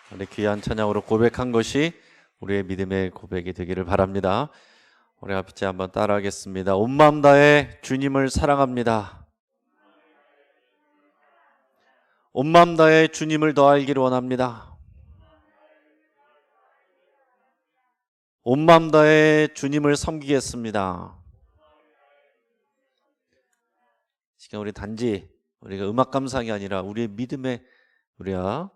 우리 귀한 찬양으로 고백한 것이 우리의 믿음의 고백이 되기를 바랍니다. 우리 같이 한번 따라하겠습니다. 온 마음 다해 주님을 사랑합니다. 온 마음 다해 주님을 더 알기를 원합니다. 온 마음 다해 주님을 섬기겠습니다. 지금 우리 단지 우리가 음악 감상이 아니라 우리의 믿음의 우리가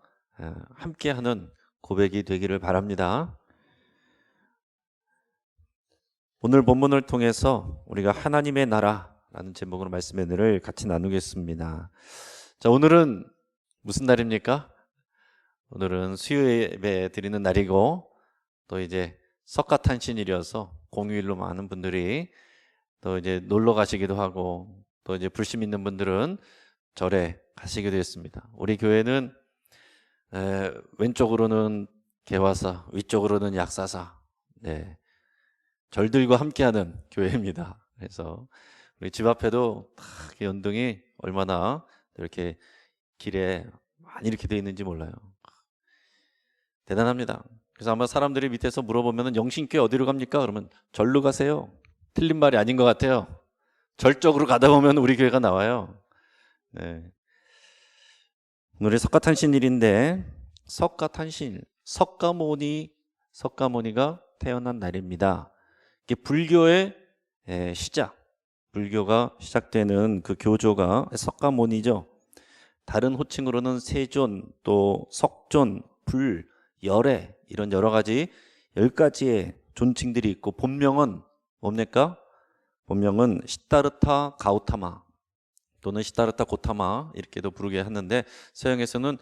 함께하는 고백이 되기를 바랍니다. 오늘 본문을 통해서 우리가 하나님의 나라라는 제목으로 말씀의 은혜를 같이 나누겠습니다. 자, 오늘은 무슨 날입니까? 오늘은 수요예배 드리는 날이고 또 이제 석가탄신일이어서 공휴일로 많은 분들이 또 이제 놀러 가시기도 하고 또 이제 불심 있는 분들은 절에 가시기도 했습니다. 우리 교회는 왼쪽으로는 개화사, 위쪽으로는 약사사, 절들과 함께하는 교회입니다. 그래서 우리 집 앞에도 다 연등이 얼마나 이렇게 길에 많이 이렇게 돼 있는지 몰라요. 대단합니다. 그래서 아마 사람들이 밑에서 물어보면 영신교회 어디로 갑니까? 그러면 절로 가세요. 틀린 말이 아닌 것 같아요. 절 쪽으로 가다 보면 우리 교회가 나와요. 오늘이 석가탄신일인데 석가탄신, 석가모니가 태어난 날입니다. 이게 불교의 시작, 불교가 시작되는 그 교조가 석가모니죠. 다른 호칭으로는 세존, 또 석존, 불, 열애 이런 여러 가지 10가지의 존칭들이 있고 본명은 뭡니까? 본명은 시타르타 가우타마 또는 시타르타 고타마 이렇게도 부르게 하는데 서양에서는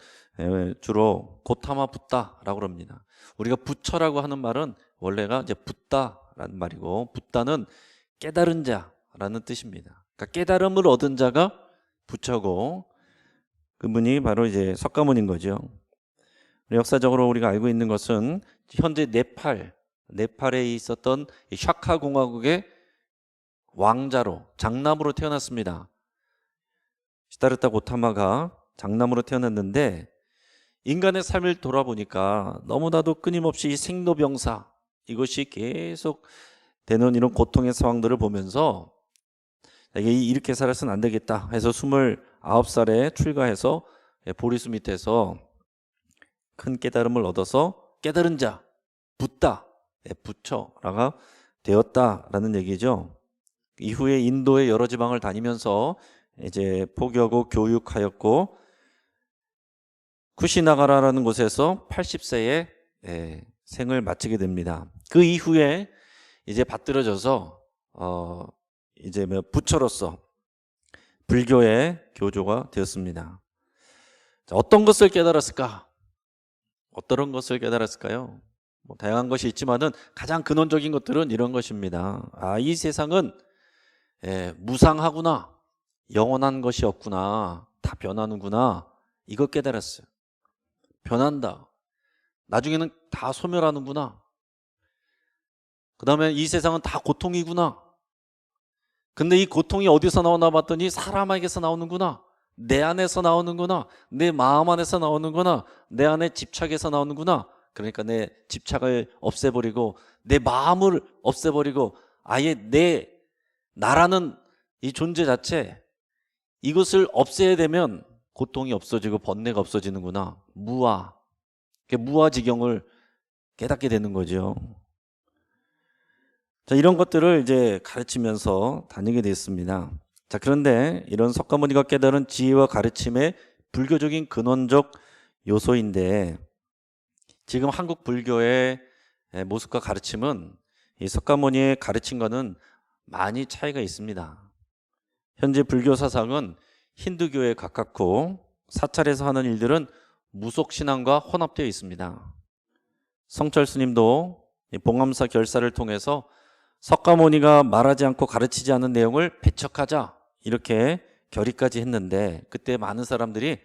주로 고타마 붓다라고 그럽니다. 우리가 부처라고 하는 말은 원래가 이제 붓다라는 말이고 붓다는 깨달은 자라는 뜻입니다. 그러니까 깨달음을 얻은 자가 부처고 그분이 바로 이제 석가모니인 거죠. 역사적으로 우리가 알고 있는 것은 현재 네팔에 있었던 샤카 공화국의 왕자로 장남으로 태어났습니다. 시타르타 고타마가 장남으로 태어났는데 인간의 삶을 돌아보니까 너무나도 끊임없이 생로병사 이것이 계속 되는 이런 고통의 상황들을 보면서 이렇게 살아서는 안 되겠다 해서 29살에 출가해서 보리수 밑에서 큰 깨달음을 얻어서 깨달은 자, 붓다, 부처라가 되었다라는 얘기죠. 이후에 인도의 여러 지방을 다니면서 이제 포교하고 교육하였고 쿠시나가라라는 곳에서 80세에 생을 마치게 됩니다. 그 이후에 이제 받들어져서 이제 부처로서 불교의 교조가 되었습니다. 자, 어떤 것을 깨달았을까? 어떤 것을 깨달았을까요? 다양한 것이 있지만은 가장 근원적인 것들은 이런 것입니다. 이 세상은 무상하구나, 영원한 것이 없구나, 다 변하는구나, 이거 깨달았어요. 변한다. 나중에는 다 소멸하는구나. 그 다음에 이 세상은 다 고통이구나. 근데 이 고통이 어디서 나오나 봤더니 사람에게서 나오는구나. 내 안에서 나오는구나. 내 마음 안에서 나오는구나. 내 안에 집착에서 나오는구나. 그러니까 내 집착을 없애버리고 내 마음을 없애버리고 아예 나라는 이 존재 자체 이것을 없애야 되면 고통이 없어지고 번뇌가 없어지는구나. 무아지경을 깨닫게 되는 거죠. 자, 이런 것들을 이제 가르치면서 다니게 됐습니다. 자, 그런데 이런 석가모니가 깨달은 지혜와 가르침의 불교적인 근원적 요소인데 지금 한국 불교의 모습과 가르침은 이 석가모니의 가르침과는 많이 차이가 있습니다. 현재 불교 사상은 힌두교에 가깝고 사찰에서 하는 일들은 무속신앙과 혼합되어 있습니다. 성철 스님도 봉암사 결사를 통해서 석가모니가 말하지 않고 가르치지 않은 내용을 배척하자 이렇게 결의까지 했는데 그때 많은 사람들이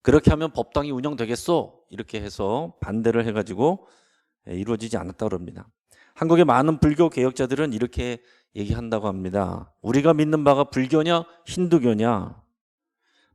그렇게 하면 법당이 운영되겠소 이렇게 해서 반대를 해가지고 이루어지지 않았다고 합니다. 한국의 많은 불교 개혁자들은 이렇게 얘기한다고 합니다. 우리가 믿는 바가 불교냐 힌두교냐.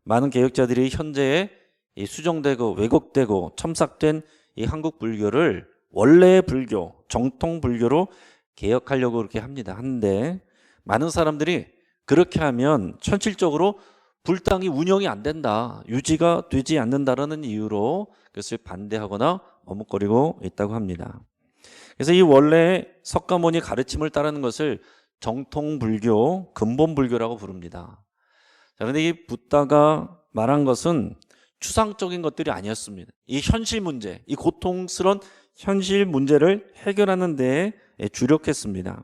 많은 개혁자들이 현재의 이 수정되고 왜곡되고 첨삭된 이 한국 불교를 원래의 불교, 정통 불교로 개혁하려고 그렇게 합니다. 하는데 많은 사람들이 그렇게 하면 현실적으로 불당이 운영이 안 된다, 유지가 되지 않는다라는 이유로 그것을 반대하거나 머뭇거리고 있다고 합니다. 그래서 이 원래 석가모니 가르침을 따르는 것을 정통불교, 근본불교라고 부릅니다. 자, 그런데 이 붓다가 말한 것은 추상적인 것들이 아니었습니다. 이 현실 문제, 이 고통스러운 현실 문제를 해결하는 데에 주력했습니다.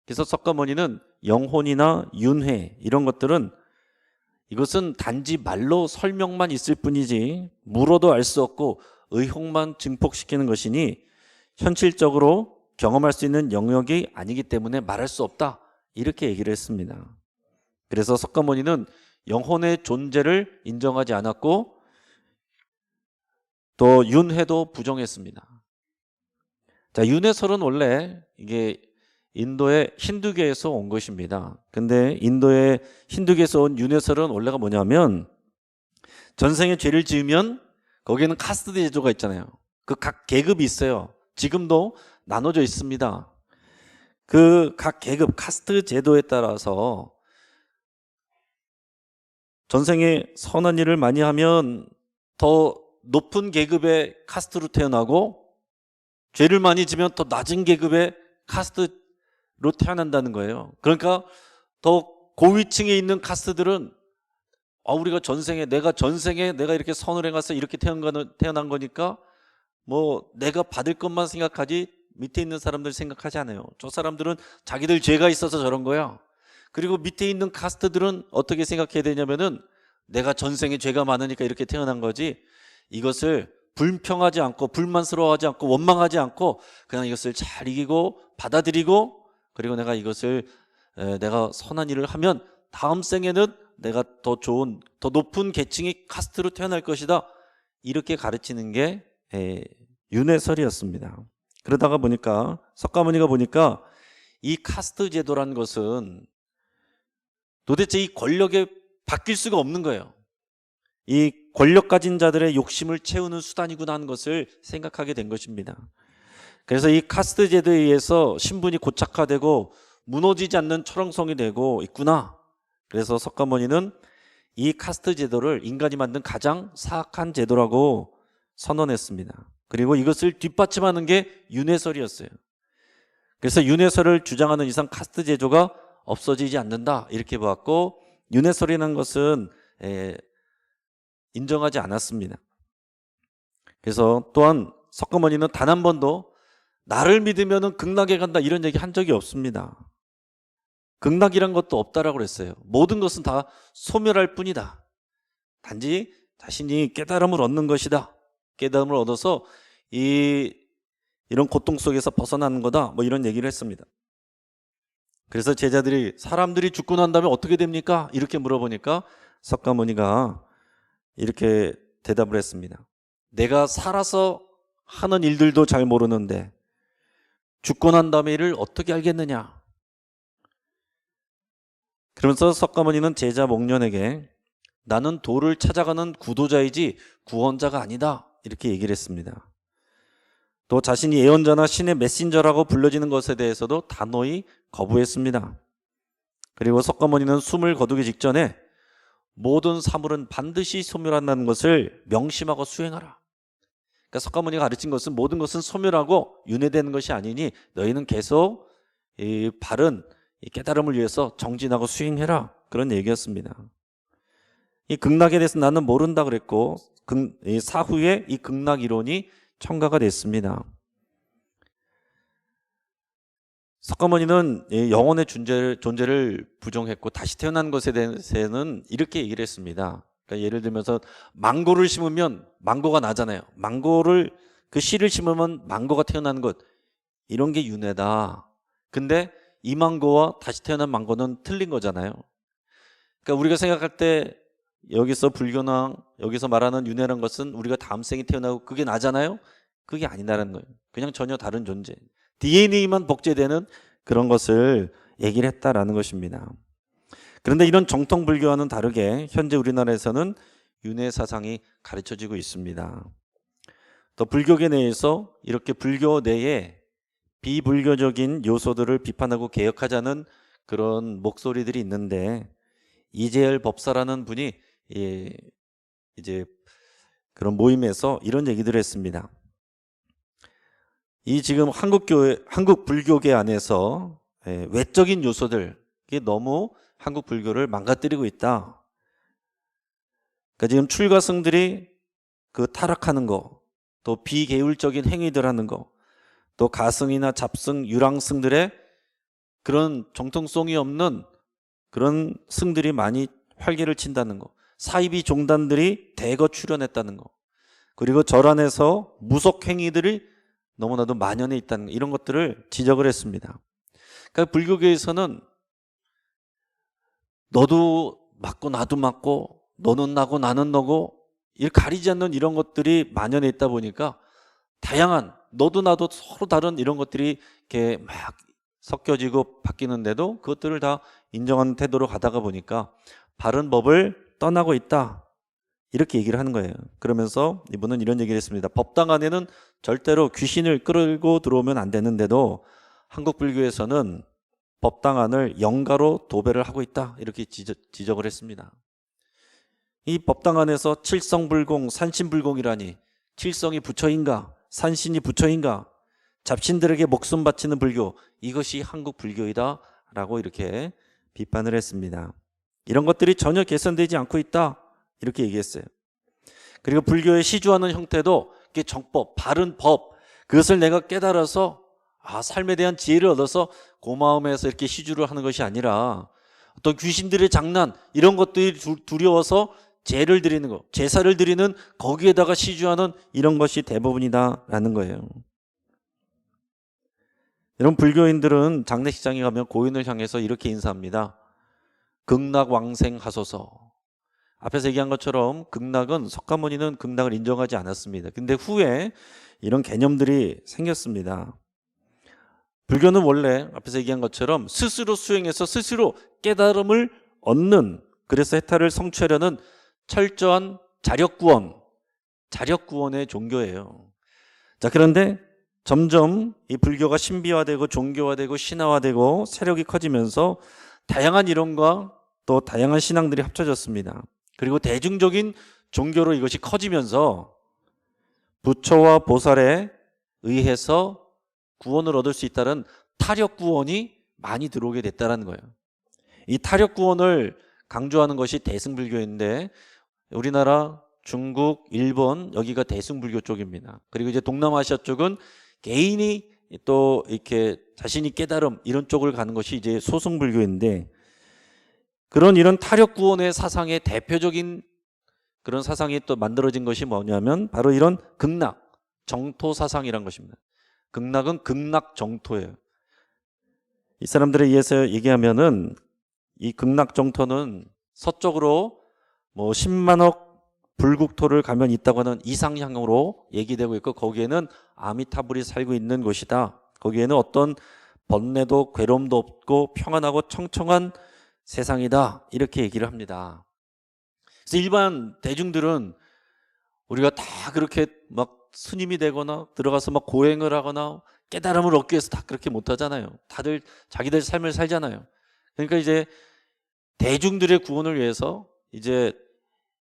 그래서 석가모니는 영혼이나 윤회 이런 것들은 이것은 단지 말로 설명만 있을 뿐이지 물어도 알 수 없고 의혹만 증폭시키는 것이니 현실적으로 경험할 수 있는 영역이 아니기 때문에 말할 수 없다, 이렇게 얘기를 했습니다. 그래서 석가모니는 영혼의 존재를 인정하지 않았고 또 윤회도 부정했습니다. 자, 윤회설은 원래 이게 인도의 힌두교에서 온 것입니다. 근데 인도의 힌두교에서 온 윤회설은 원래가 뭐냐면 전생에 죄를 지으면 거기에는 카스트 제도가 있잖아요. 그 각 계급이 있어요. 지금도 나눠져 있습니다. 그 각 계급 카스트 제도에 따라서 전생에 선한 일을 많이 하면 더 높은 계급의 카스트로 태어나고 죄를 많이 지면 더 낮은 계급의 카스트로 태어난다는 거예요. 그러니까 더 고위층에 있는 카스트들은 우리가 내가 전생에 내가 이렇게 선을 행해서 이렇게 태어난 거니까 뭐 내가 받을 것만 생각하지 밑에 있는 사람들 생각하지 않아요. 저 사람들은 자기들 죄가 있어서 저런 거야. 그리고 밑에 있는 카스트들은 어떻게 생각해야 되냐면은 내가 전생에 죄가 많으니까 이렇게 태어난 거지, 이것을 불평하지 않고 불만스러워하지 않고 원망하지 않고 그냥 이것을 잘 이기고 받아들이고, 그리고 내가 이것을 내가 선한 일을 하면 다음 생에는 내가 더 좋은 더 높은 계층의 카스트로 태어날 것이다, 이렇게 가르치는 게 윤회설이었습니다. 그러다가 보니까 석가모니가 보니까 이 카스트 제도라는 것은 도대체 이 권력에 바뀔 수가 없는 거예요. 이 권력 가진 자들의 욕심을 채우는 수단이구나 하는 것을 생각하게 된 것입니다. 그래서 이 카스트 제도에 의해서 신분이 고착화되고 무너지지 않는 철옹성이 되고 있구나. 그래서 석가모니는 이 카스트 제도를 인간이 만든 가장 사악한 제도라고 선언했습니다. 그리고 이것을 뒷받침하는 게 윤회설이었어요. 그래서 윤회설을 주장하는 이상 카스트 제도가 없어지지 않는다, 이렇게 보았고 윤회설이라는 것은 인정하지 않았습니다. 그래서 또한 석가모니는 단 한 번도 나를 믿으면 극락에 간다 이런 얘기 한 적이 없습니다. 극락이란 것도 없다라고 그랬어요. 모든 것은 다 소멸할 뿐이다. 단지 자신이 깨달음을 얻는 것이다. 깨달음을 얻어서 이런 고통 속에서 벗어나는 거다, 뭐 이런 얘기를 했습니다. 그래서 제자들이 사람들이 죽고 난 다음에 어떻게 됩니까? 이렇게 물어보니까 석가모니가 이렇게 대답을 했습니다. 내가 살아서 하는 일들도 잘 모르는데 죽고 난 다음에 일을 어떻게 알겠느냐. 그러면서 석가모니는 제자 목련에게 나는 도를 찾아가는 구도자이지 구원자가 아니다, 이렇게 얘기를 했습니다. 또 자신이 예언자나 신의 메신저라고 불려지는 것에 대해서도 단호히 거부했습니다. 그리고 석가모니는 숨을 거두기 직전에 모든 사물은 반드시 소멸한다는 것을 명심하고 수행하라. 그러니까 석가모니가 가르친 것은 모든 것은 소멸하고 윤회되는 것이 아니니 너희는 계속 이 바른 깨달음을 위해서 정진하고 수행해라, 그런 얘기였습니다. 이 극락에 대해서 나는 모른다 그랬고 사후에 이 극락 이론이 첨가가 됐습니다. 석가모니는 영혼의 존재를 부정했고 다시 태어난 것에 대해서는 이렇게 얘기를 했습니다. 그러니까 예를 들면서 망고를 심으면 망고가 나잖아요. 그 씨를 심으면 망고가 태어나는 것, 이런 게 윤회다. 근데 이 망고와 다시 태어난 망고는 틀린 거잖아요. 그러니까 우리가 생각할 때 여기서 불교나 여기서 말하는 윤회라는 것은 우리가 다음 생에 태어나고 그게 나잖아요. 그게 아니라는 거예요. 그냥 전혀 다른 존재, DNA만 복제되는 그런 것을 얘기를 했다라는 것입니다. 그런데 이런 정통 불교와는 다르게 현재 우리나라에서는 윤회 사상이 가르쳐지고 있습니다. 또 불교계 내에서 이렇게 불교 내에 비불교적인 요소들을 비판하고 개혁하자는 그런 목소리들이 있는데, 이재열 법사라는 분이 이제 그런 모임에서 이런 얘기들을 했습니다. 이 지금 한국 불교계 안에서 외적인 요소들, 이게 너무 한국 불교를 망가뜨리고 있다. 그러니까 지금 출가승들이 그 타락하는 거, 또 비계율적인 행위들 하는 거, 또 가승이나 잡승, 유랑승들의 그런 정통성이 없는 그런 승들이 많이 활개를 친다는 거, 사이비 종단들이 대거 출연했다는 거, 그리고 절 안에서 무속 행위들이 너무나도 만연해 있다는 거, 이런 것들을 지적을 했습니다. 그러니까 불교계에서는 너도 맞고 나도 맞고 너는 나고 나는 너고 이렇게 가리지 않는 이런 것들이 만연해 있다 보니까 다양한 너도 나도 서로 다른 이런 것들이 이렇게 막 섞여지고 바뀌는데도 그것들을 다 인정하는 태도로 가다가 보니까 바른 법을 떠나고 있다, 이렇게 얘기를 하는 거예요. 그러면서 이분은 이런 얘기를 했습니다. 법당 안에는 절대로 귀신을 끌고 들어오면 안 되는데도 한국 불교에서는 법당 안을 영가로 도배를 하고 있다, 이렇게 지적을 했습니다. 이 법당 안에서 칠성불공, 산신불공이라니, 칠성이 부처인가 산신이 부처인가, 잡신들에게 목숨 바치는 불교, 이것이 한국 불교이다 라고 이렇게 비판을 했습니다. 이런 것들이 전혀 개선되지 않고 있다, 이렇게 얘기했어요. 그리고 불교의 시주하는 형태도 이게 정법, 바른 법, 그것을 내가 깨달아서 삶에 대한 지혜를 얻어서 고마움에서 이렇게 시주를 하는 것이 아니라 어떤 귀신들의 장난, 이런 것들이 두려워서 제를 드리는 거, 제사를 드리는 거기에다가 시주하는 이런 것이 대부분이다라는 거예요. 이런 불교인들은 장례식장에 가면 고인을 향해서 이렇게 인사합니다. 극락왕생하소서. 앞에서 얘기한 것처럼 극락은, 석가모니는 극락을 인정하지 않았습니다. 근데 후에 이런 개념들이 생겼습니다. 불교는 원래 앞에서 얘기한 것처럼 스스로 수행해서 스스로 깨달음을 얻는, 그래서 해탈을 성취하려는 철저한 자력구원의 종교예요. 자, 그런데 점점 이 불교가 신비화되고 종교화되고 신화화되고 세력이 커지면서 다양한 이론과 또 다양한 신앙들이 합쳐졌습니다. 그리고 대중적인 종교로 이것이 커지면서 부처와 보살에 의해서 구원을 얻을 수 있다는 타력구원이 많이 들어오게 됐다는 거예요. 이 타력구원을 강조하는 것이 대승불교인데, 우리나라, 중국, 일본, 여기가 대승불교 쪽입니다. 그리고 이제 동남아시아 쪽은 개인이 또 이렇게 자신이 깨달음, 이런 쪽을 가는 것이 이제 소승불교인데, 이런 타력구원의 사상의 대표적인 그런 사상이 또 만들어진 것이 뭐냐면 바로 이런 극락, 정토 사상이란 것입니다. 극락은 극락 정토예요. 이 사람들에 의해서 얘기하면은 이 극락 정토는 서쪽으로 뭐 10만억 불국토를 가면 있다고 하는 이상향으로 얘기되고 있고, 거기에는 아미타불이 살고 있는 곳이다. 거기에는 어떤 번뇌도 괴로움도 없고 평안하고 청청한 세상이다, 이렇게 얘기를 합니다. 그래서 일반 대중들은 우리가 다 그렇게 막 스님이 되거나 들어가서 막 고행을 하거나 깨달음을 얻기 위해서 다 그렇게 못하잖아요. 다들 자기들 삶을 살잖아요. 그러니까 이제 대중들의 구원을 위해서 이제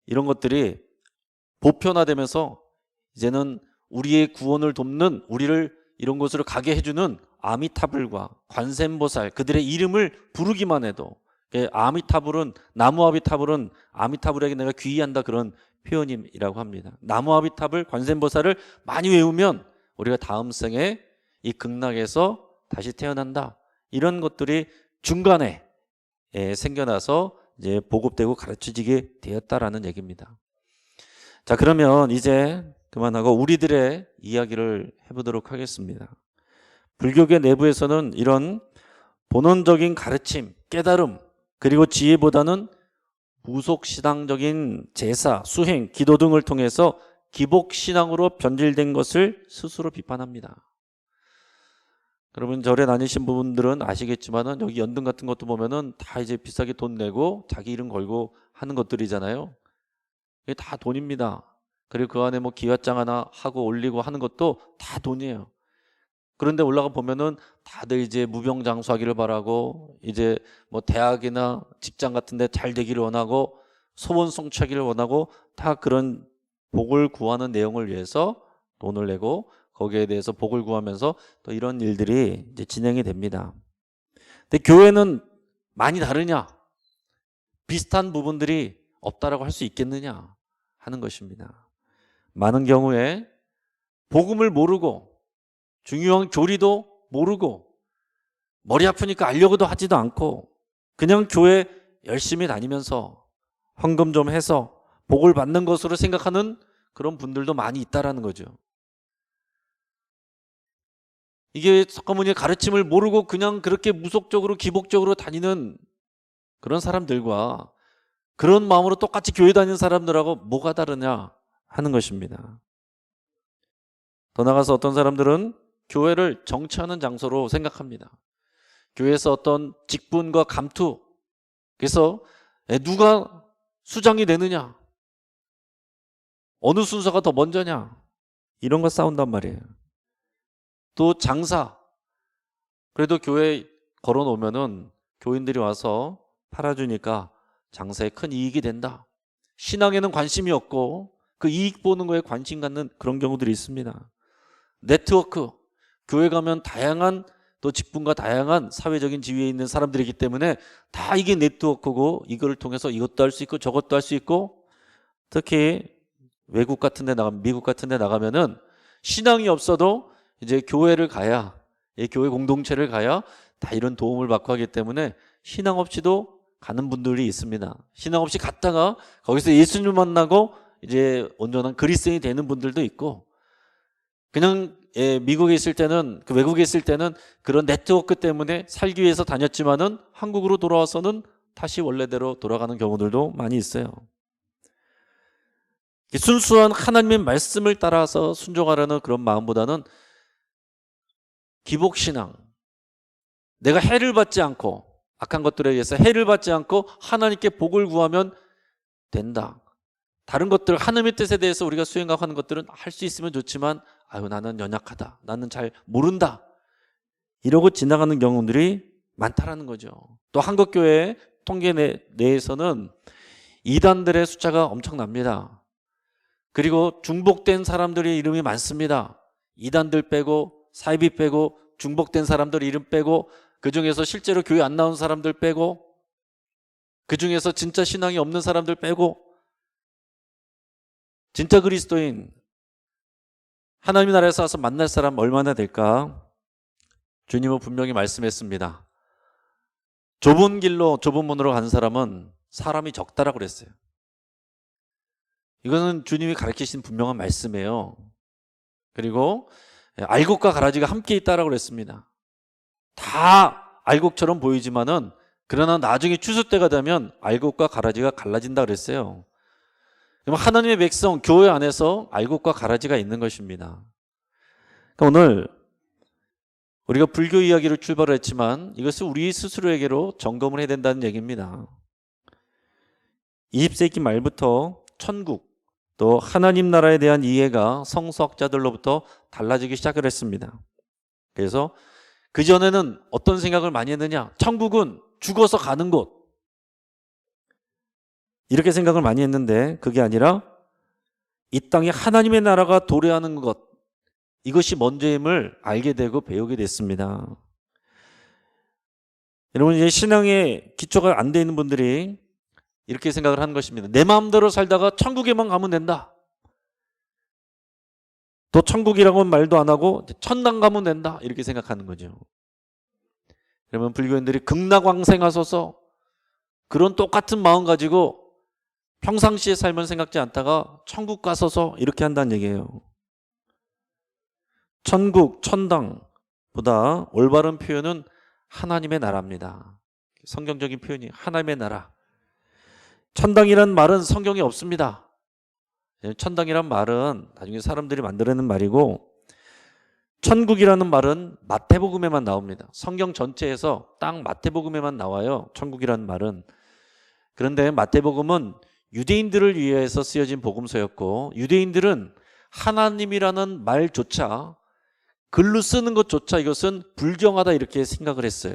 이런 것들이 보편화되면서 이제는 우리의 구원을 돕는, 우리를 이런 곳으로 가게 해주는 아미타불과 관세음보살, 그들의 이름을 부르기만 해도, 아미타불은, 나무아미타불은 아미타불에게 내가 귀의한다, 그런 표현이라고 합니다. 나무아미타불, 관세음보살을 많이 외우면 우리가 다음 생에 이 극락에서 다시 태어난다, 이런 것들이 중간에 생겨나서 이제 보급되고 가르쳐지게 되었다라는 얘기입니다. 자, 그러면 이제 그만하고 우리들의 이야기를 해보도록 하겠습니다. 불교계 내부에서는 이런 본원적인 가르침, 깨달음, 그리고 지혜보다는 무속신앙적인 제사, 수행, 기도 등을 통해서 기복신앙으로 변질된 것을 스스로 비판합니다. 여러분, 절에 다니신 분들은 아시겠지만은 여기 연등 같은 것도 보면은 다 이제 비싸게 돈 내고 자기 이름 걸고 하는 것들이잖아요. 이게 다 돈입니다. 그리고 그 안에 뭐 기와장 하나 하고 올리고 하는 것도 다 돈이에요. 그런데 올라가 보면은 다들 이제 무병장수하기를 바라고, 이제 뭐 대학이나 직장 같은 데 잘 되기를 원하고, 소원 성취하기를 원하고, 다 그런 복을 구하는 내용을 위해서 돈을 내고 거기에 대해서 복을 구하면서 또 이런 일들이 이제 진행이 됩니다. 근데 교회는 많이 다르냐? 비슷한 부분들이 없다라고 할 수 있겠느냐 하는 것입니다. 많은 경우에 복음을 모르고 중요한 교리도 모르고 머리 아프니까 알려고도 하지도 않고 그냥 교회 열심히 다니면서 헌금 좀 해서 복을 받는 것으로 생각하는 그런 분들도 많이 있다라는 거죠. 이게 석가모니의 가르침을 모르고 그냥 그렇게 무속적으로 기복적으로 다니는 그런 사람들과 그런 마음으로 똑같이 교회 다니는 사람들하고 뭐가 다르냐 하는 것입니다. 더 나아가서 어떤 사람들은 교회를 정치하는 장소로 생각합니다. 교회에서 어떤 직분과 감투, 그래서 누가 수장이 되느냐, 어느 순서가 더 먼저냐, 이런 거 싸운단 말이에요. 또 장사, 그래도 교회에 걸어놓으면은 교인들이 와서 팔아주니까 장사에 큰 이익이 된다. 신앙에는 관심이 없고 그 이익 보는 거에 관심 갖는 그런 경우들이 있습니다. 네트워크, 교회 가면 다양한 또 직분과 다양한 사회적인 지위에 있는 사람들이기 때문에 다 이게 네트워크고 이걸 통해서 이것도 할 수 있고 저것도 할 수 있고, 특히 외국 같은 데 나가면, 미국 같은 데 나가면은 신앙이 없어도 이제 교회를 가야, 교회 공동체를 가야 다 이런 도움을 받고 하기 때문에 신앙 없이도 가는 분들이 있습니다. 신앙 없이 갔다가 거기서 예수님을 만나고 이제 온전한 그리스도인이 되는 분들도 있고, 그냥 미국에 있을 때는, 그 외국에 있을 때는 그런 네트워크 때문에 살기 위해서 다녔지만은 한국으로 돌아와서는 다시 원래대로 돌아가는 경우들도 많이 있어요. 순수한 하나님의 말씀을 따라서 순종하려는 그런 마음보다는 기복신앙, 내가 해를 받지 않고, 악한 것들에 의해서 해를 받지 않고 하나님께 복을 구하면 된다. 다른 것들, 하나님의 뜻에 대해서 우리가 수행하고 하는 것들은 할 수 있으면 좋지만 아유 나는 연약하다, 나는 잘 모른다, 이러고 지나가는 경우들이 많다라는 거죠. 또 한국교회 통계 내에서는 이단들의 숫자가 엄청납니다. 그리고 중복된 사람들의 이름이 많습니다. 이단들 빼고 사이비 빼고 중복된 사람들 이름 빼고 그중에서 실제로 교회 안 나온 사람들 빼고 그중에서 진짜 신앙이 없는 사람들 빼고, 진짜 그리스도인 하나님의 나라에서 와서 만날 사람 얼마나 될까? 주님은 분명히 말씀했습니다. 좁은 길로 좁은 문으로 가는 사람은 사람이 적다라고 그랬어요. 이거는 주님이 가르치신 분명한 말씀이에요. 그리고 알곡과 가라지가 함께 있다라고 그랬습니다. 다 알곡처럼 보이지만은 그러나 나중에 추수 때가 되면 알곡과 가라지가 갈라진다 그랬어요. 그럼 하나님의 백성 교회 안에서 알곡과 가라지가 있는 것입니다. 그러니까 오늘 우리가 불교 이야기를 출발을 했지만 이것을 우리 스스로에게로 점검을 해야 된다는 얘기입니다. 20세기 말부터 천국 또 하나님 나라에 대한 이해가 성서학자들로부터 달라지기 시작을 했습니다. 그래서 그전에는 어떤 생각을 많이 했느냐? 천국은 죽어서 가는 곳, 이렇게 생각을 많이 했는데 그게 아니라 이 땅에 하나님의 나라가 도래하는 것, 이것이 먼저임을 알게 되고 배우게 됐습니다. 여러분, 이제 신앙의 기초가 안 돼 있는 분들이 이렇게 생각을 하는 것입니다. 내 마음대로 살다가 천국에만 가면 된다. 또 천국이라고는 말도 안 하고 천당 가면 된다, 이렇게 생각하는 거죠. 그러면 불교인들이 극락왕생하소서, 그런 똑같은 마음 가지고 평상시에 살면 생각지 않다가 천국 가소서 이렇게 한다는 얘기예요. 천국, 천당보다 올바른 표현은 하나님의 나라입니다. 성경적인 표현이 하나님의 나라. 천당이란 말은 성경에 없습니다. 천당이란 말은 나중에 사람들이 만들어낸 말이고, 천국이라는 말은 마태복음에만 나옵니다. 성경 전체에서 딱 마태복음에만 나와요, 천국이라는 말은. 그런데 마태복음은 유대인들을 위해서 쓰여진 복음서였고, 유대인들은 하나님이라는 말조차, 글로 쓰는 것조차 이것은 불경하다 이렇게 생각을 했어요.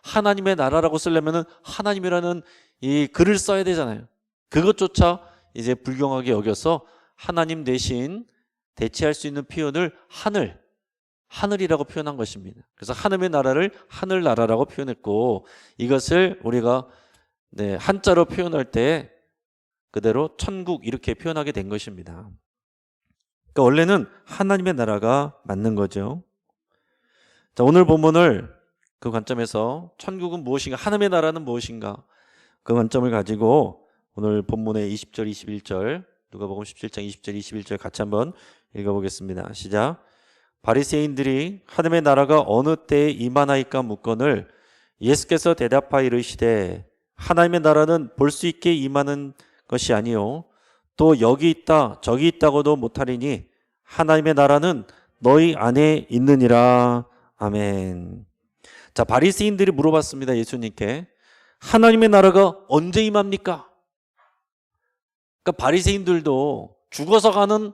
하나님의 나라라고 쓰려면 하나님이라는 이 글을 써야 되잖아요. 그것조차 이제 불경하게 여겨서 하나님 대신 대체할 수 있는 표현을 하늘이라고 표현한 것입니다. 그래서 하늘의 나라를 하늘나라라고 표현했고, 이것을 우리가 한자로 표현할 때 그대로 천국 이렇게 표현하게 된 것입니다. 그러니까 원래는 하나님의 나라가 맞는 거죠. 자, 오늘 본문을 그 관점에서 천국은 무엇인가, 하나님의 나라는 무엇인가, 그 관점을 가지고 오늘 본문의 20절, 21절, 누가복음 17장 20절, 21절 같이 한번 읽어보겠습니다. 시작. 바리새인들이 하나님의 나라가 어느 때에 임하나이까 묻거늘 예수께서 대답하여 이르시되 하나님의 나라는 볼 수 있게 임하는 것이 아니요 또 여기 있다 저기 있다고도 못하리니 하나님의 나라는 너희 안에 있느니라. 아멘. 자, 바리새인들이 물어봤습니다. 예수님께 하나님의 나라가 언제 임합니까? 그러니까 바리새인들도 죽어서 가는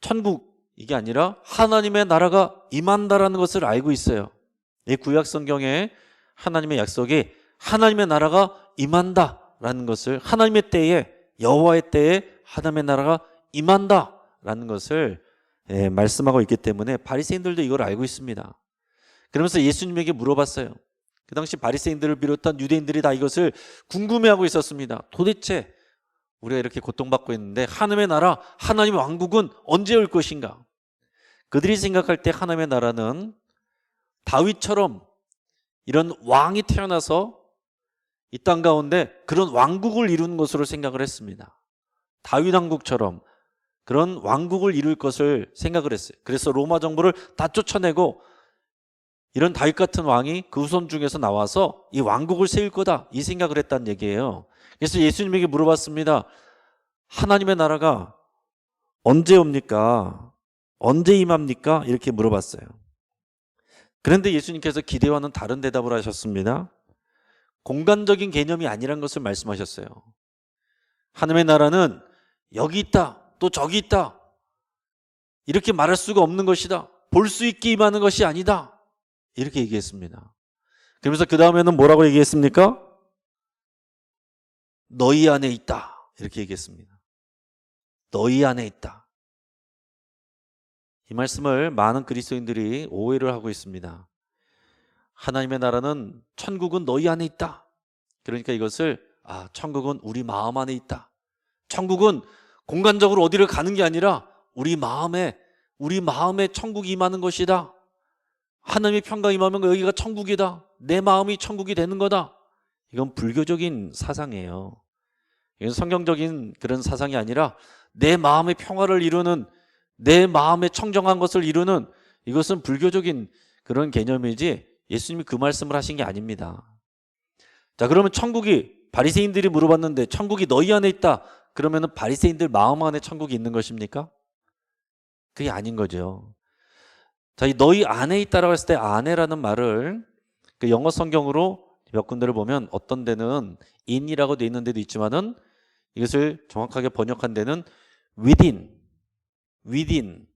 천국, 이게 아니라 하나님의 나라가 임한다라는 것을 알고 있어요. 이 구약 성경에 하나님의 약속이 하나님의 나라가 임한다라는 것을, 하나님의 때에, 여호와의 때에 하나님의 나라가 임한다라는 것을 말씀하고 있기 때문에 바리새인들도 이걸 알고 있습니다. 그러면서 예수님에게 물어봤어요. 그 당시 바리새인들을 비롯한 유대인들이 다 이것을 궁금해하고 있었습니다. 도대체 우리가 이렇게 고통받고 있는데 하나님의 나라, 하나님의 왕국은 언제 올 것인가? 그들이 생각할 때 하나님의 나라는 다윗처럼 이런 왕이 태어나서 이 땅 가운데 그런 왕국을 이루는 것으로 생각을 했습니다. 다윗 왕국처럼 그런 왕국을 이룰 것을 생각을 했어요. 그래서 로마 정부를 다 쫓아내고 이런 다윗 같은 왕이 그 후손 중에서 나와서 이 왕국을 세울 거다, 이 생각을 했다는 얘기예요. 그래서 예수님에게 물어봤습니다. 하나님의 나라가 언제 옵니까? 언제 임합니까? 이렇게 물어봤어요. 그런데 예수님께서 기대와는 다른 대답을 하셨습니다. 공간적인 개념이 아니란 것을 말씀하셨어요. 하나님의 나라는 여기 있다, 또 저기 있다, 이렇게 말할 수가 없는 것이다. 볼 수 있게 임하는 것이 아니다, 이렇게 얘기했습니다. 그러면서 그 다음에는 뭐라고 얘기했습니까? 너희 안에 있다, 이렇게 얘기했습니다. 너희 안에 있다. 이 말씀을 많은 그리스도인들이 오해를 하고 있습니다. 하나님의 나라는, 천국은 너희 안에 있다. 그러니까 이것을 천국은 우리 마음 안에 있다. 천국은 공간적으로 어디를 가는 게 아니라 우리 마음에 천국이 임하는 것이다. 하나님의 평강이 임하면 여기가 천국이다. 내 마음이 천국이 되는 거다. 이건 불교적인 사상이에요. 이건 성경적인 그런 사상이 아니라 내 마음의 평화를 이루는, 내 마음의 청정한 것을 이루는, 이것은 불교적인 그런 개념이지 예수님이 그 말씀을 하신 게 아닙니다. 자, 그러면 천국이, 바리새인들이 물어봤는데 천국이 너희 안에 있다. 그러면 바리새인들 마음 안에 천국이 있는 것입니까? 그게 아닌 거죠. 자, 이 너희 안에 있다라고 했을 때 안에라는 말을 그 영어 성경으로 몇 군데를 보면 어떤 데는 in이라고 돼 있는 데도 있지만은 이것을 정확하게 번역한 데는 within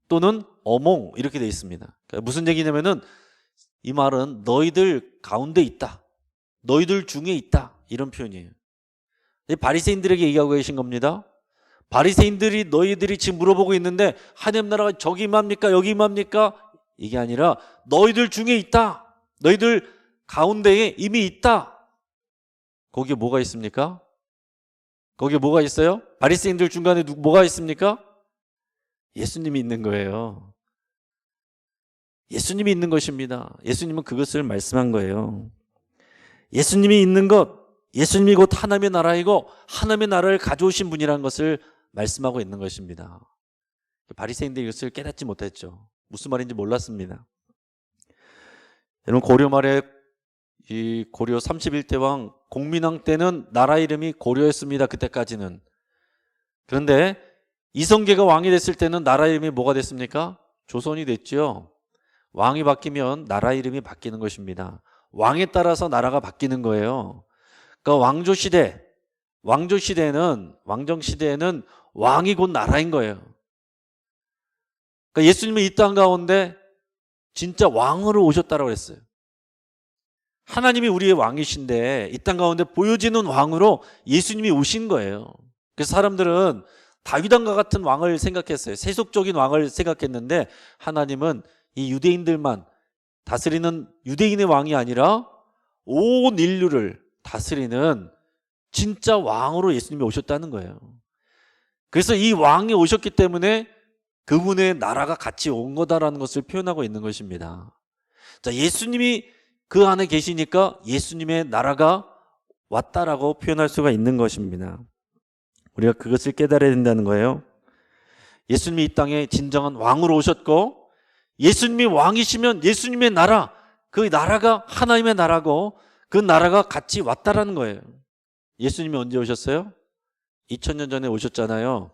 또는 among 이렇게 돼 있습니다. 그러니까 무슨 얘기냐면은 이 말은 너희들 가운데 있다, 너희들 중에 있다, 이런 표현이에요. 바리새인들에게 얘기하고 계신 겁니다. 바리새인들이, 너희들이 지금 물어보고 있는데 하나님 나라가 저기 임합니까, 여기 임합니까? 이게 아니라 너희들 중에 있다, 너희들 가운데에 이미 있다. 거기에 뭐가 있습니까? 거기에 뭐가 있어요? 바리새인들 중간에 뭐가 있습니까? 예수님이 있는 거예요. 예수님이 있는 것입니다. 예수님은 그것을 말씀한 거예요. 예수님이 있는 것, 예수님이 곧 하나님의 나라이고 하나님의 나라를 가져오신 분이라는 것을 말씀하고 있는 것입니다. 바리새인들이 이것을 깨닫지 못했죠. 무슨 말인지 몰랐습니다. 여러분, 고려 말에 이 고려 31대 왕 공민왕 때는 나라 이름이 고려였습니다. 그때까지는. 그런데 이성계가 왕이 됐을 때는 나라 이름이 뭐가 됐습니까? 조선이 됐죠. 왕이 바뀌면 나라 이름이 바뀌는 것입니다. 왕에 따라서 나라가 바뀌는 거예요. 그러니까 왕조 시대, 왕조 시대에는, 왕정 시대에는 왕이 곧 나라인 거예요. 그러니까 예수님은 이 땅 가운데 진짜 왕으로 오셨다라고 그랬어요. 하나님이 우리의 왕이신데 이 땅 가운데 보여지는 왕으로 예수님이 오신 거예요. 그래서 사람들은 다윗왕과 같은 왕을 생각했어요. 세속적인 왕을 생각했는데 하나님은 이 유대인들만 다스리는 유대인의 왕이 아니라 온 인류를 다스리는 진짜 왕으로 예수님이 오셨다는 거예요. 그래서 이 왕이 오셨기 때문에 그분의 나라가 같이 온 거다라는 것을 표현하고 있는 것입니다. 자, 예수님이 그 안에 계시니까 예수님의 나라가 왔다라고 표현할 수가 있는 것입니다. 우리가 그것을 깨달아야 된다는 거예요. 예수님이 이 땅에 진정한 왕으로 오셨고 예수님이 왕이시면 예수님의 나라, 그 나라가 하나님의 나라고 그 나라가 같이 왔다라는 거예요. 예수님이 언제 오셨어요? 2000년 전에 오셨잖아요.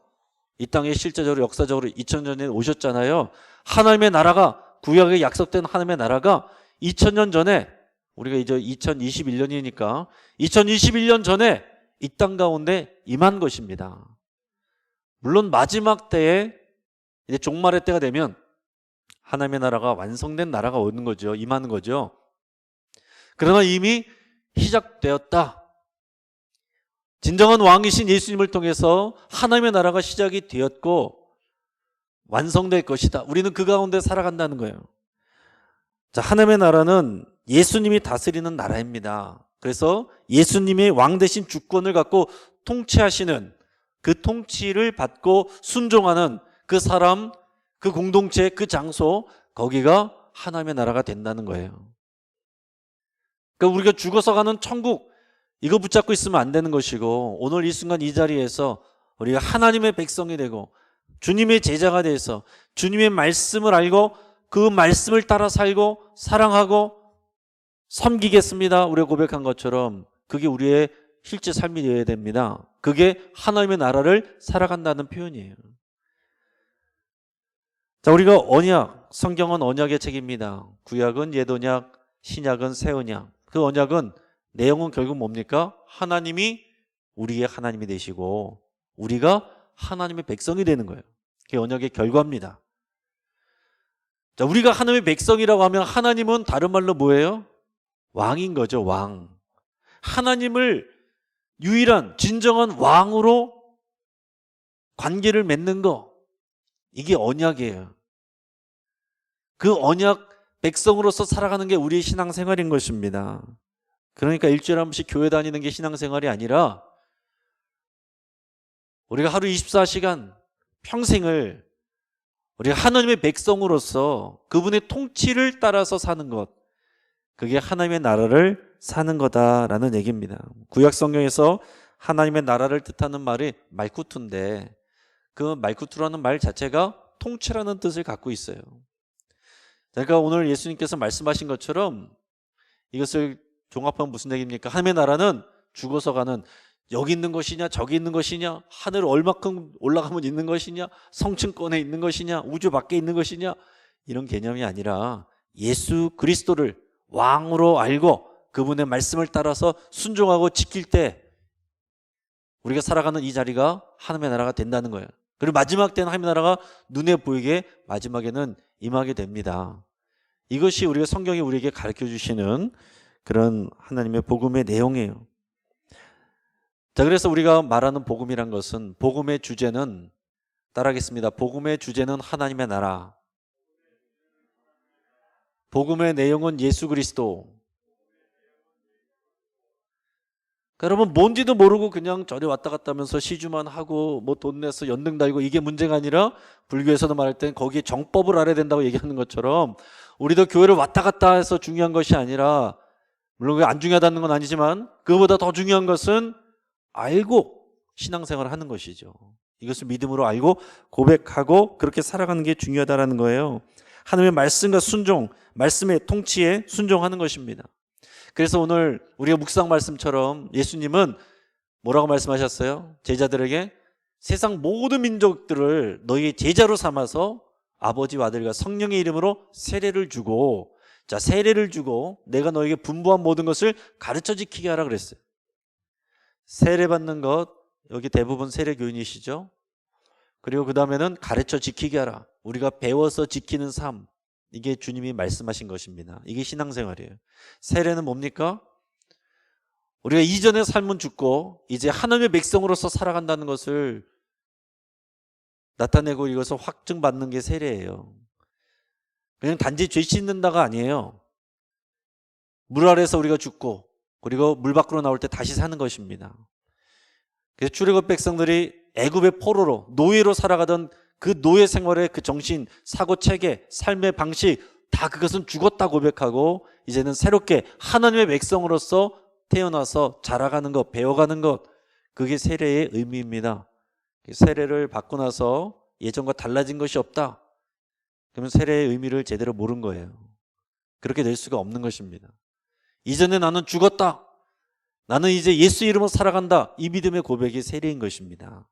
이 땅에 실제적으로 역사적으로 2000년 전에 오셨잖아요. 하나님의 나라가, 구약에 약속된 하나님의 나라가 2000년 전에, 우리가 이제 2021년이니까 2021년 전에 이 땅 가운데 임한 것입니다. 물론 마지막 때에 이제 종말의 때가 되면 하나님의 나라가 완성된 나라가 오는 거죠. 임하는 거죠. 그러나 이미 시작되었다. 진정한 왕이신 예수님을 통해서 하나님의 나라가 시작이 되었고 완성될 것이다. 우리는 그 가운데 살아간다는 거예요. 자, 하나님의 나라는 예수님이 다스리는 나라입니다. 그래서 예수님의 왕 대신 주권을 갖고 통치하시는, 그 통치를 받고 순종하는 그 사람, 그 공동체, 그 장소, 거기가 하나님의 나라가 된다는 거예요. 그러니까 우리가 죽어서 가는 천국, 이거 붙잡고 있으면 안 되는 것이고, 오늘 이 순간 이 자리에서 우리가 하나님의 백성이 되고 주님의 제자가 돼서 주님의 말씀을 알고 그 말씀을 따라 살고 사랑하고 섬기겠습니다, 우리가 고백한 것처럼 그게 우리의 실제 삶이 되어야 됩니다. 그게 하나님의 나라를 살아간다는 표현이에요. 자, 우리가 언약, 성경은 언약의 책입니다. 구약은 옛 언약, 신약은 새 언약. 그 언약은 내용은 결국 뭡니까? 하나님이 우리의 하나님이 되시고 우리가 하나님의 백성이 되는 거예요. 그게 언약의 결과입니다. 자, 우리가 하나님의 백성이라고 하면 하나님은 다른 말로 뭐예요? 왕인 거죠, 왕. 하나님을 유일한 진정한 왕으로 관계를 맺는 거, 이게 언약이에요. 그 언약 백성으로서 살아가는 게 우리의 신앙생활인 것입니다. 그러니까 일주일에 한 번씩 교회 다니는 게 신앙생활이 아니라 우리가 하루 24시간 평생을 우리가 하나님의 백성으로서 그분의 통치를 따라서 사는 것, 그게 하나님의 나라를 사는 거다라는 얘기입니다. 구약 성경에서 하나님의 나라를 뜻하는 말이 말쿠투인데 그 말쿠투라는 말 자체가 통치라는 뜻을 갖고 있어요. 그러니까 오늘 예수님께서 말씀하신 것처럼 이것을 종합하면 무슨 얘기입니까? 하나님의 나라는 죽어서 가는, 여기 있는 것이냐 저기 있는 것이냐, 하늘 얼마큼 올라가면 있는 것이냐, 성층권에 있는 것이냐, 우주 밖에 있는 것이냐, 이런 개념이 아니라 예수 그리스도를 왕으로 알고 그분의 말씀을 따라서 순종하고 지킬 때 우리가 살아가는 이 자리가 하나님의 나라가 된다는 거예요. 그리고 마지막 때는 하나님의 나라가 눈에 보이게 마지막에는 임하게 됩니다. 이것이 우리가 성경이 우리에게 가르쳐 주시는 그런 하나님의 복음의 내용이에요. 자, 그래서 우리가 말하는 복음이란 것은, 복음의 주제는, 따라하겠습니다. 복음의 주제는 하나님의 나라, 복음의 내용은 예수 그리스도. 여러분, 뭔지도 모르고 그냥 절에 왔다 갔다 하면서 시주만 하고 뭐 돈 내서 연등 달고 이게 문제가 아니라, 불교에서도 말할 땐 거기에 정법을 알아야 된다고 얘기하는 것처럼 우리도 교회를 왔다 갔다 해서 중요한 것이 아니라, 물론 그게 안 중요하다는 건 아니지만 그보다 더 중요한 것은 알고 신앙생활을 하는 것이죠. 이것을 믿음으로 알고 고백하고 그렇게 살아가는 게 중요하다는 거예요. 하나님의 말씀과 순종, 말씀의 통치에 순종하는 것입니다. 그래서 오늘 우리가 묵상 말씀처럼 예수님은 뭐라고 말씀하셨어요? 제자들에게 세상 모든 민족들을 너희의 제자로 삼아서 아버지와 아들과 성령의 이름으로 세례를 주고, 자, 세례를 주고 내가 너에게 분부한 모든 것을 가르쳐 지키게 하라 그랬어요. 세례받는 것, 여기 대부분 세례교인이시죠? 그리고 그 다음에는 가르쳐 지키게 하라. 우리가 배워서 지키는 삶. 이게 주님이 말씀하신 것입니다. 이게 신앙생활이에요. 세례는 뭡니까? 우리가 이전의 삶은 죽고 이제 하나님의 백성으로서 살아간다는 것을 나타내고 이것을 확증받는 게 세례예요. 그냥 단지 죄 씻는다가 아니에요. 물 아래서 우리가 죽고 그리고 물 밖으로 나올 때 다시 사는 것입니다. 그래서 출애굽 백성들이 애굽의 포로로 노예로 살아가던 그 노예 생활의 그 정신, 사고 체계, 삶의 방식 다 그것은 죽었다 고백하고 이제는 새롭게 하나님의 백성으로서 태어나서 자라가는 것, 배워가는 것, 그게 세례의 의미입니다. 세례를 받고 나서 예전과 달라진 것이 없다. 그러면 세례의 의미를 제대로 모른 거예요. 그렇게 될 수가 없는 것입니다. 이전에 나는 죽었다. 나는 이제 예수 이름으로 살아간다. 이 믿음의 고백이 세례인 것입니다.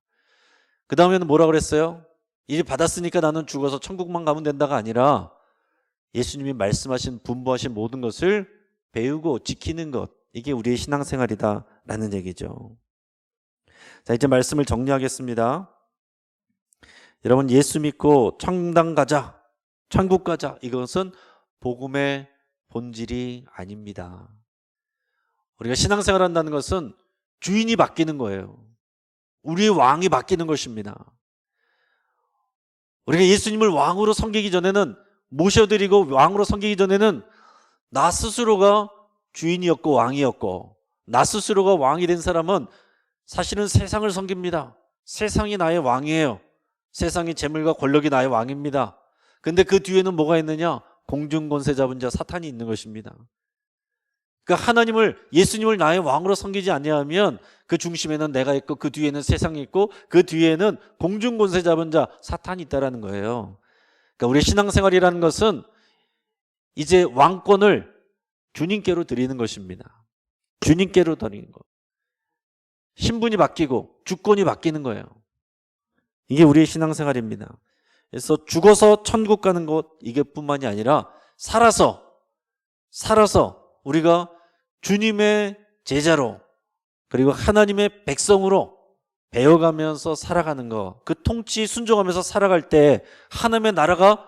그 다음에는 뭐라 그랬어요? 이제 받았으니까 나는 죽어서 천국만 가면 된다가 아니라 예수님이 말씀하신 분부하신 모든 것을 배우고 지키는 것, 이게 우리의 신앙생활이다라는 얘기죠. 자, 이제 말씀을 정리하겠습니다. 여러분, 예수 믿고 천당 가자, 천국 가자, 이것은 복음의 본질이 아닙니다. 우리가 신앙생활 한다는 것은 주인이 바뀌는 거예요. 우리의 왕이 바뀌는 것입니다. 우리가 예수님을 왕으로 섬기기 전에는, 모셔드리고 왕으로 섬기기 전에는 나 스스로가 주인이었고 왕이었고, 나 스스로가 왕이 된 사람은 사실은 세상을 섬깁니다. 세상이 나의 왕이에요. 세상의 재물과 권력이 나의 왕입니다. 근데 그 뒤에는 뭐가 있느냐? 공중권세 잡은 자 사탄이 있는 것입니다. 그러니까 하나님을, 예수님을 나의 왕으로 섬기지 아니하면 그 중심에는 내가 있고 그 뒤에는 세상이 있고 그 뒤에는 공중권세 잡은 자 사탄이 있다라는 거예요. 그러니까 우리 신앙생활이라는 것은 이제 왕권을 주님께로 드리는 것입니다. 주님께로 드리는 것. 신분이 바뀌고 주권이 바뀌는 거예요. 이게 우리의 신앙생활입니다. 그래서 죽어서 천국 가는 것, 이게 뿐만이 아니라 살아서 우리가 주님의 제자로 그리고 하나님의 백성으로 배워가면서 살아가는 것, 그 통치 순종하면서 살아갈 때 하나님의 나라가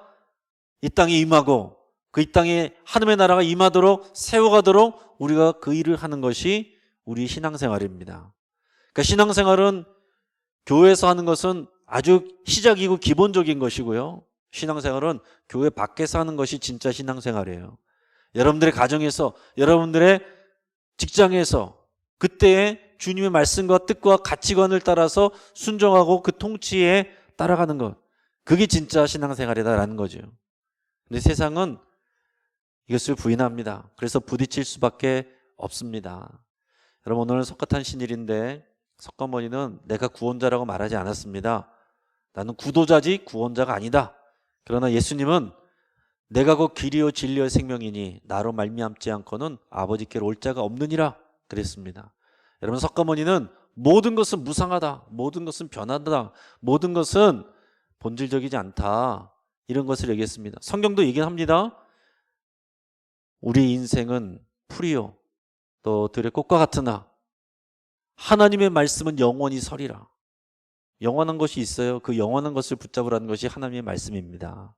이 땅에 임하고 그 이 땅에 하나님의 나라가 임하도록 세워가도록 우리가 그 일을 하는 것이 우리 신앙생활입니다. 그러니까 신앙생활은 교회에서 하는 것은 아주 시작이고 기본적인 것이고요. 신앙생활은 교회 밖에서 하는 것이 진짜 신앙생활이에요. 여러분들의 가정에서, 여러분들의 직장에서 그때의 주님의 말씀과 뜻과 가치관을 따라서 순종하고 그 통치에 따라가는 것, 그게 진짜 신앙생활이다라는 거죠. 근데 세상은 이것을 부인합니다. 그래서 부딪힐 수밖에 없습니다. 여러분, 오늘은 석가탄신일인데 석가모니는 내가 구원자라고 말하지 않았습니다. 나는 구도자지 구원자가 아니다. 그러나 예수님은 내가 곧 길이요 진리요 생명이니 나로 말미암지 않고는 아버지께로 올 자가 없느니라 그랬습니다. 여러분, 석가모니는 모든 것은 무상하다, 모든 것은 변하다, 모든 것은 본질적이지 않다, 이런 것을 얘기했습니다. 성경도 얘기합니다. 우리 인생은 풀이요 또 들의 꽃과 같으나 하나님의 말씀은 영원히 서리라. 영원한 것이 있어요. 그 영원한 것을 붙잡으라는 것이 하나님의 말씀입니다.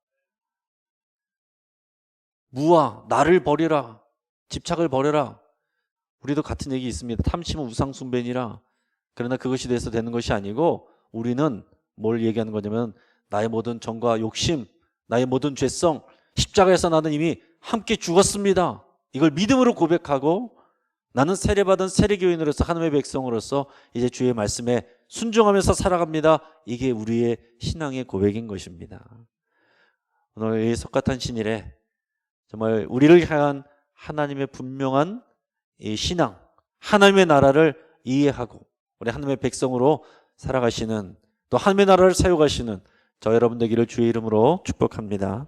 무와 나를 버리라, 집착을 버려라. 우리도 같은 얘기 있습니다. 탐심은 우상 숭배니라. 그러나 그것이 돼서 되는 것이 아니고 우리는 뭘 얘기하는 거냐면 나의 모든 정과 욕심, 나의 모든 죄성, 십자가에서 나는 이미 함께 죽었습니다. 이걸 믿음으로 고백하고 나는 세례받은 세례교인으로서 하나님의 백성으로서 이제 주의 말씀에 순종하면서 살아갑니다. 이게 우리의 신앙의 고백인 것입니다. 오늘 이 석가탄신일에 정말 우리를 향한 하나님의 분명한 이 신앙, 하나님의 나라를 이해하고 우리 하나님의 백성으로 살아가시는, 또 하나님의 나라를 세워가시는 저 여러분 되기를 주의 이름으로 축복합니다.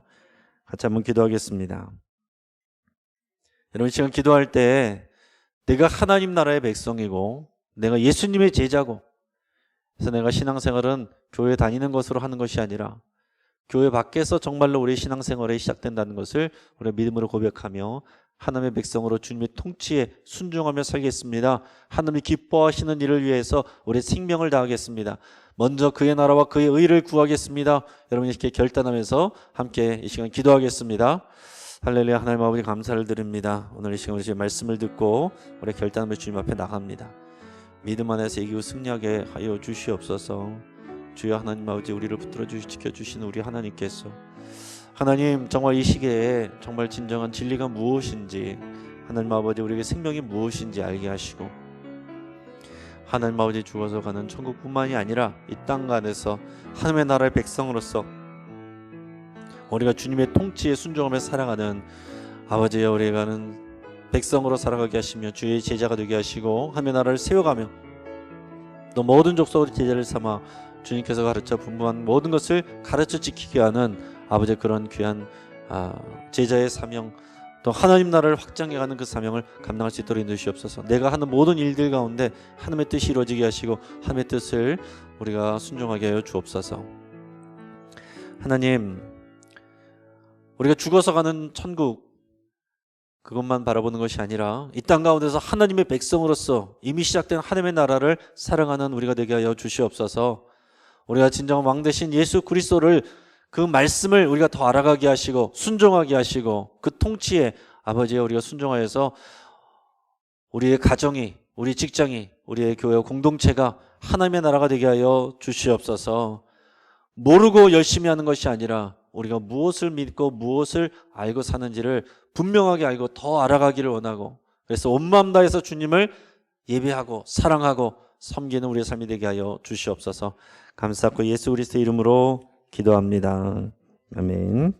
같이 한번 기도하겠습니다. 여러분, 지금 기도할 때 내가 하나님 나라의 백성이고 내가 예수님의 제자고, 그래서 내가 신앙생활은 교회 다니는 것으로 하는 것이 아니라 교회 밖에서 정말로 우리의 신앙생활이 시작된다는 것을 우리가 믿음으로 고백하며 하나님의 백성으로 주님의 통치에 순종하며 살겠습니다. 하나님이 기뻐하시는 일을 위해서 우리의 생명을 다하겠습니다. 먼저 그의 나라와 그의 의를 구하겠습니다. 여러분 이렇게 결단하면서 함께 이 시간 기도하겠습니다. 할렐루야. 하나님 아버지 감사를 드립니다. 오늘 이 시간 우리 말씀을 듣고 우리 결단하며 주님 앞에 나갑니다. 믿음 안에서 이기고 승리하게 하여 주시옵소서. 주여 하나님 아버지 우리를 붙들어 주시 지켜주시는 우리 하나님께서 하나님 정말 이 시기에 정말 진정한 진리가 무엇인지 하나님 아버지 우리에게 생명이 무엇인지 알게 하시고 하나님 아버지 죽어서 가는 천국뿐만이 아니라 이 땅 안에서 하나님의 나라의 백성으로서 우리가 주님의 통치에 순종하며 살아가는 아버지여 우리가 가는 백성으로 살아가게 하시며 주의 제자가 되게 하시고 하나님의 나라를 세워가며 또 모든 족속으로 제자를 삼아 주님께서 가르쳐 분부한 모든 것을 가르쳐 지키게 하는 아버지의 그런 귀한 제자의 사명 또 하나님 나라를 확장해가는 그 사명을 감당할 수 있도록 인도주시옵소서. 내가 하는 모든 일들 가운데 하나님의 뜻이 이루어지게 하시고 하나님의 뜻을 우리가 순종하게 하여 주옵소서. 하나님 우리가 죽어서 가는 천국 그것만 바라보는 것이 아니라 이 땅 가운데서 하나님의 백성으로서 이미 시작된 하나님의 나라를 사랑하는 우리가 되게 하여 주시옵소서. 우리가 진정한 왕 되신 예수 그리스도를 그 말씀을 우리가 더 알아가게 하시고 순종하게 하시고 그 통치에 아버지에 우리가 순종하여서 우리의 가정이 우리 직장이 우리의 교회 공동체가 하나님의 나라가 되게 하여 주시옵소서. 모르고 열심히 하는 것이 아니라 우리가 무엇을 믿고 무엇을 알고 사는지를 분명하게 알고 더 알아가기를 원하고 그래서 온 마음 다해서 주님을 예배하고 사랑하고 섬기는 우리의 삶이 되게 하여 주시옵소서. 감사하고 예수 그리스도의 이름으로 기도합니다. 아멘.